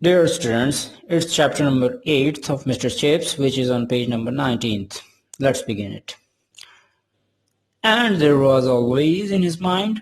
Dear students, it's chapter number 8 of Mr. Chips, which is on page number 19th. Let's begin it. And there was always in his mind,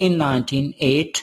in 1998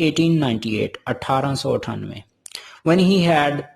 1898 1898 when he had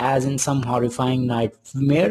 as in some horrifying nightmare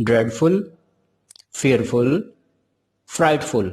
dreadful fearful frightful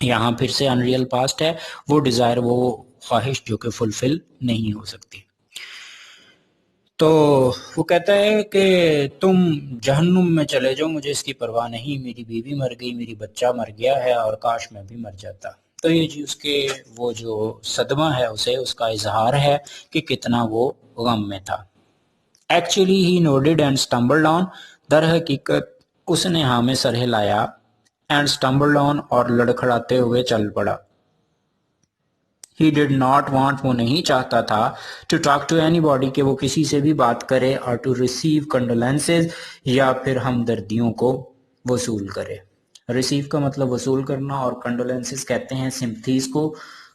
یہاں پھر سے unreal past ہے، وہ Dzire, وہ خواہش جو کہ فلفل نہیں ہو سکتی. تو وہ کہتا ہے کہ تم جہنم میں چلے جاؤ، مجھے اس کی پرواہ نہیں، میری بیوی مر گئی، میری بچہ مر گیا ہے، اور کاش میں بھی مر جاتا. تو یہ جی اس کے وہ جو صدمہ ہے اسے، اس کا اظہار ہے کہ کتنا وہ غم میں تھا. ایکچولی ہی نوڈڈ اینڈ اسٹمبلڈ آن، در حقیقت اس نے ہاں میں سر ہلایا، اینڈ اسٹمبلڈ آن، اور لڑکھڑاتے ہوئے چل پڑا. He did not want، وہ نہیں چاہتا تھا، to talk to anybody، کہ وہ کسی سے بھی بات کرے، اور to receive condolences، یا پھر ہمدردیوں کو وصول کرے. receive کا مطلب وصول کرنا، اور condolences کہتے ہیں sympathies کو،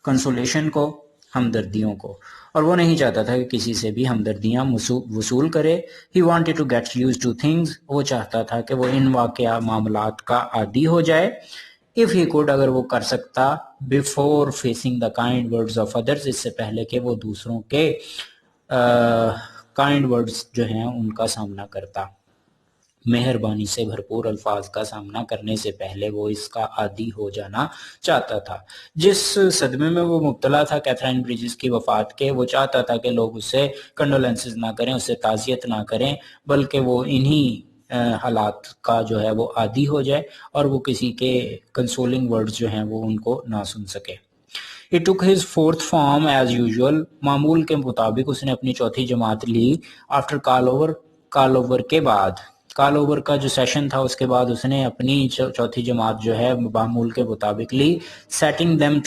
consolation کو، ہمدردیوں کو. اور وہ نہیں چاہتا تھا کہ کسی سے بھی ہمدردیاں وصول کرے. He wanted to get used to things، وہ چاہتا تھا کہ وہ ان واقعہ معاملات کا عادی ہو جائے. If he could، اگر وہ کر سکتا، before facing the kind words of others، اس سے پہلے کہ وہ دوسروں کے kind words جو ہیں ان کا سامنا کرتا، مہربانی سے بھرپور الفاظ کا سامنا کرنے سے پہلے وہ اس کا عادی ہو جانا چاہتا تھا. جس صدمے میں وہ مبتلا تھا کیتھرائن بریجز کی وفات کے، وہ چاہتا تھا کہ لوگ اسے کنڈولنسز نہ کریں، اسے تعزیت نہ کریں، بلکہ وہ انہی حالات کا جو ہے وہ عادی ہو جائے، اور وہ کسی کے کنسولنگ ورڈز جو ہیں وہ ان کو نہ سن سکے. He took his fourth form as usual، معمول کے مطابق اس نے اپنی چوتھی جماعت لی. after کال اوور کے بعد، کال اوور کا جو سیشن تھا اس کے بعد اس نے اپنی چوتھی جماعت جو ہے معمول کے مطابق لی. setting them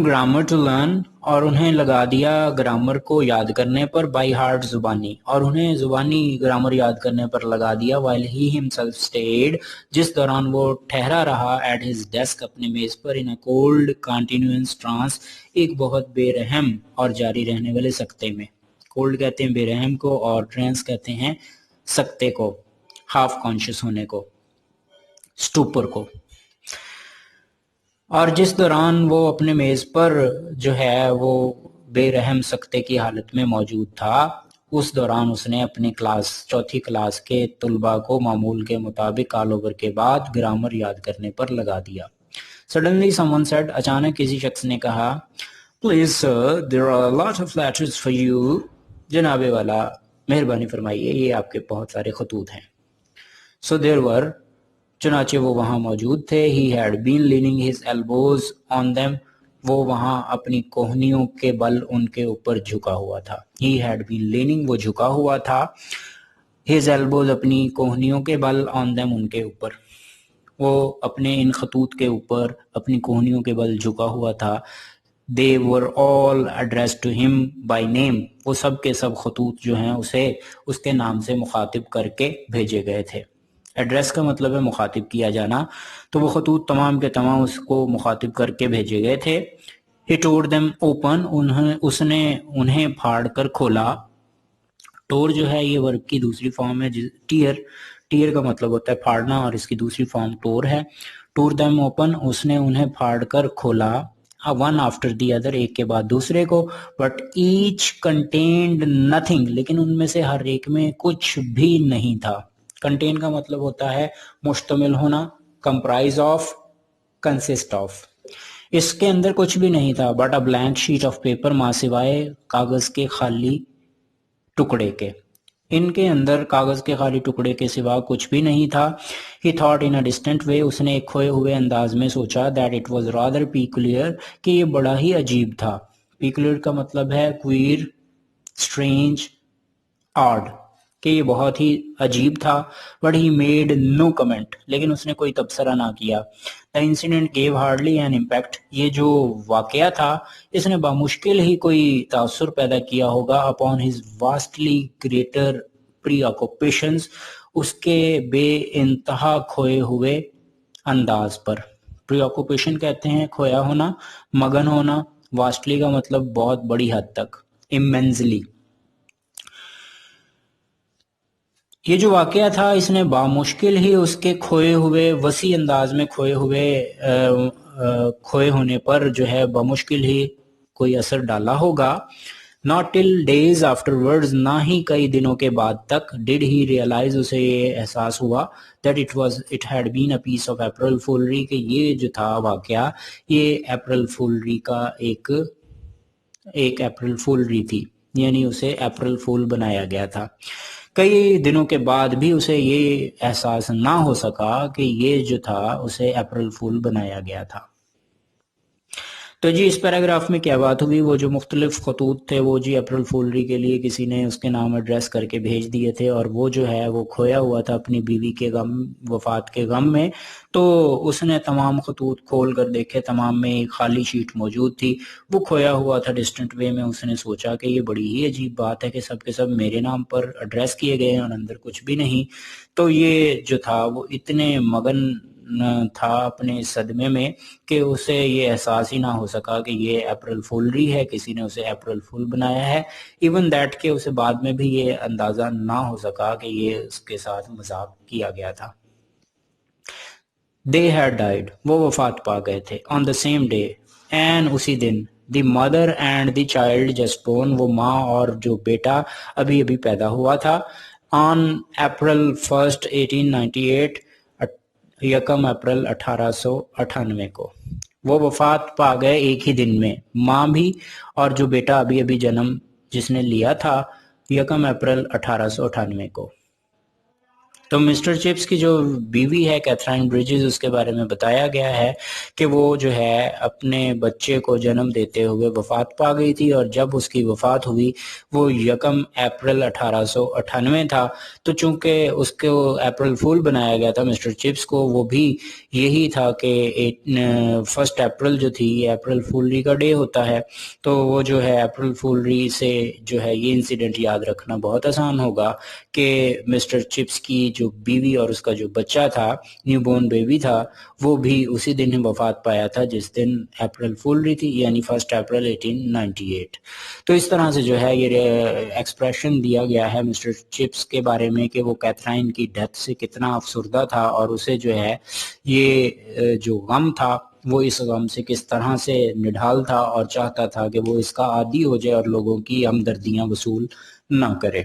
grammar to learn، اور انہیں لگا دیا گرامر کو یاد کرنے پر، بائی ہارٹ زبانی، اور انہیں زبانی گرامر یاد کرنے پر لگا دیا. while he himself stayed، جس دوران وہ ٹھہرا رہا، at his desk، اپنے میز پر، in a cold continuous trance، ایک بہت بے رحم اور جاری رہنے والے سکتے میں. کولڈ کہتے ہیں بے رحم کو، اور ٹرانس کہتے ہیں سکتے کو، ہاف کانشیس ہونے کو، سٹوپر کو. اور جس دوران وہ اپنے میز پر جو ہے وہ بے رحم سکتے کی حالت میں موجود تھا، اس دوران اس نے اپنے چوتھی کلاس کے طلباء کو معمول کے مطابق کال اوور کے بعد گرامر یاد کرنے پر لگا دیا. Suddenly someone said، اچانک کسی شخص نے کہا، Please sir، there are a lot of letters for you، جناب والا مہربانی فرمائیے، یہ آپ کے بہت سارے خطوط ہیں. So there were، چنانچہ وہ وہاں موجود تھے. He had been leaning his elbows on them، وہ وہاں اپنی کوہنیوں کے بل ان کے اوپر جھکا ہوا تھا. He had been leaning، وہ جھکا ہوا تھا. His elbows، اپنی کوہنیوں کے بل، on them، ان کے اوپر، وہ اپنے ان خطوط کے اوپر اپنی کوہنیوں کے بل جھکا ہوا تھا. They were all addressed to him by name، وہ سب کے سب خطوط جو ہیں اسے اس کے نام سے مخاطب کر کے بھیجے گئے تھے. ایڈریس کا مطلب ہے مخاطب کیا جانا، تو وہ خطوط تمام کے تمام اس کو مخاطب کر کے بھیجے گئے تھے. He tore them open، اس نے انہیں پھاڑ کر کھولا. ٹور جو ہے یہ ورب کی دوسری فارم ہے. ٹیئر کا مطلب ہوتا ہے پھاڑنا، اور اس کی دوسری فارم ٹور ہے. Tore them open، اس نے انہیں پھاڑ کر کھولا. one after the other، ایک کے بعد دوسرے کو. but each contained nothing، لیکن ان میں سے ہر ایک میں کچھ بھی نہیں تھا. کنٹین کا مطلب ہوتا ہے مشتمل ہونا، comprise of، consist of. اس کے اندر کچھ بھی نہیں تھا. but a blank sheet of paper، ماں سوائے کاغذ کے خالی ٹکڑے کے. ان کے اندر کاغذ کے خالی ٹکڑے کے سوا کچھ بھی نہیں تھا. He thought in a distant way، اس نے ایک کھوئے ہوئے انداز میں سوچا. that it was rather peculiar، کہ یہ بڑا ہی عجیب تھا. peculiar کا مطلب ہے queer، strange، odd، کہ یہ بہت ہی عجیب تھا. but he made no comment، لیکن اس نے کوئی تبصرہ نہ کیا. the incident gave hardly an impact، یہ جو واقعہ تھا اس نے بامشکل ہی کوئی تاثر پیدا کیا ہوگا. upon his vastly greater preoccupations، اس کے بے انتہا کھوئے ہوئے انداز پر. preoccupation کہتے ہیں کھویا ہونا، مگن ہونا. vastly کا مطلب بہت بڑی حد تک، immensely. یہ جو واقعہ تھا اس نے بامشکل ہی اس کے کھوئے ہوئے، وسیع انداز میں کھوئے ہونے پر جو ہے بامشکل ہی کوئی اثر ڈالا ہوگا. Not till days afterwards, نہ ہی کئی دنوں کے بعد تک did he realize اسے یہ احساس ہوا that it had been a piece of April foolery کہ یہ جو تھا واقعہ یہ اپریل فولری کا ایک اپریل فولری تھی، یعنی اسے اپریل فول بنایا گیا تھا۔ کئی دنوں کے بعد بھی اسے یہ احساس نہ ہو سکا کہ یہ جو تھا اسے اپریل فول بنایا گیا تھا۔ تو جی اس پیراگراف میں کیا بات ہوئی، وہ جو مختلف خطوط تھے وہ جی اپریل فولری کے لیے کسی نے اس کے نام ایڈریس کر کے بھیج دیے تھے، اور وہ جو ہے وہ کھویا ہوا تھا اپنی بیوی کے غم، وفات کے غم میں۔ تو اس نے تمام خطوط کھول کر دیکھے، تمام میں ایک خالی شیٹ موجود تھی، وہ کھویا ہوا تھا ڈسٹنٹ وے میں۔ اس نے سوچا کہ یہ بڑی ہی عجیب بات ہے کہ سب کے سب میرے نام پر ایڈریس کیے گئے ہیں اور اندر کچھ بھی نہیں۔ تو یہ جو تھا وہ اتنے مگن تھا اپنے صدمے میں کہ اسے یہ احساس ہی نہ ہو سکا کہ یہ اپریل فولری ہے، کسی نے اسے اپریل فول بنایا ہے، ایون دیٹ کہ اسے بعد میں بھی یہ اندازہ نہ ہو سکا کہ یہ اس کے ساتھ مذاق کیا گیا تھا۔ They had died، وہ وفات پا گئے تھے، on the same day، and اسی دن، the mother and the child just born، وہ ماں اور جو بیٹا ابھی ابھی پیدا ہوا تھا، on April 1st 1898، یکم اپریل 1898 کو وہ وفات پا گئے ایک ہی دن میں، ماں بھی اور جو بیٹا ابھی ابھی جنم جس نے لیا تھا یکم اپریل 1898 کو۔ تو مسٹر چپس کی جو بیوی ہے کیتھرائن بریجز، اس کے بارے میں بتایا گیا ہے کہ وہ جو ہے اپنے بچے کو جنم دیتے ہوئے وفات پا گئی تھی، اور جب اس کی وفات ہوئی وہ یکم اپریل 1898 تھا۔ تو چونکہ اس کو اپریل فول بنایا گیا تھا مسٹر چپس کو، وہ بھی یہی تھا کہ 1 اپریل جو تھی یہ اپریل فولری کا ڈے ہوتا ہے۔ تو وہ جو ہے اپریل فولری سے جو ہے یہ انسیڈنٹ یاد رکھنا بہت آسان ہوگا کہ مسٹر چپس کی جو بیوی اور اس کا جو بچہ تھا، نیو بورن بیبی تھا، وہ بھی اسی دن ہی وفات پایا تھا جس دن اپریل فولری تھی، یعنی 1 اپریل 1898۔ تو اس طرح سے جو ہے یہ ایکسپریشن دیا گیا ہے مسٹر چپس کے بارے میں کہ وہ کیتھرائن کی ڈیتھ سے کتنا افسردہ تھا، اور اسے جو ہے یہ جو غم تھا وہ اس غم سے کس طرح سے نڈھال تھا، اور چاہتا تھا کہ وہ اس کا عادی ہو جائے اور لوگوں کی ہمدردیاں وصول نہ کرے۔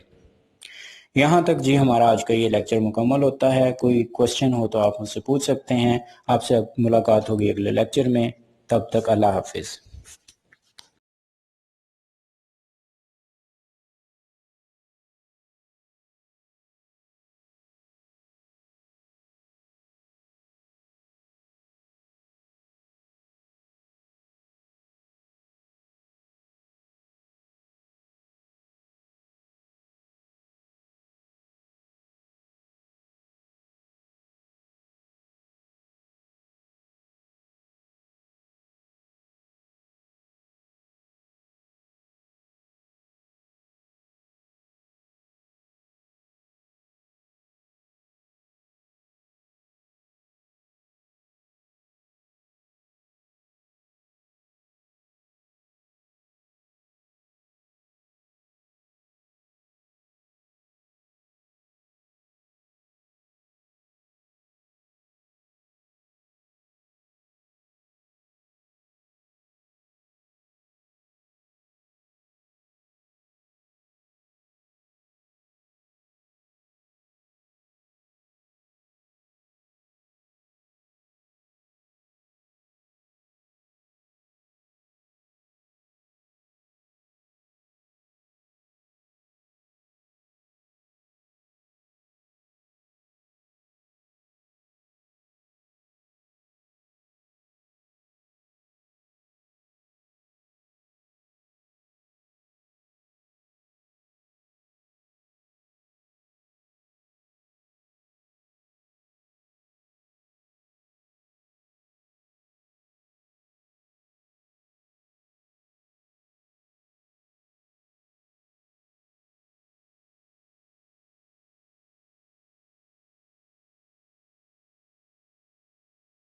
یہاں تک جی ہمارا آج کا یہ لیکچر مکمل ہوتا ہے۔ کوئی کوشچن ہو تو آپ مجھ سے پوچھ سکتے ہیں۔ آپ سے ملاقات ہوگی اگلے لیکچر میں، تب تک اللہ حافظ۔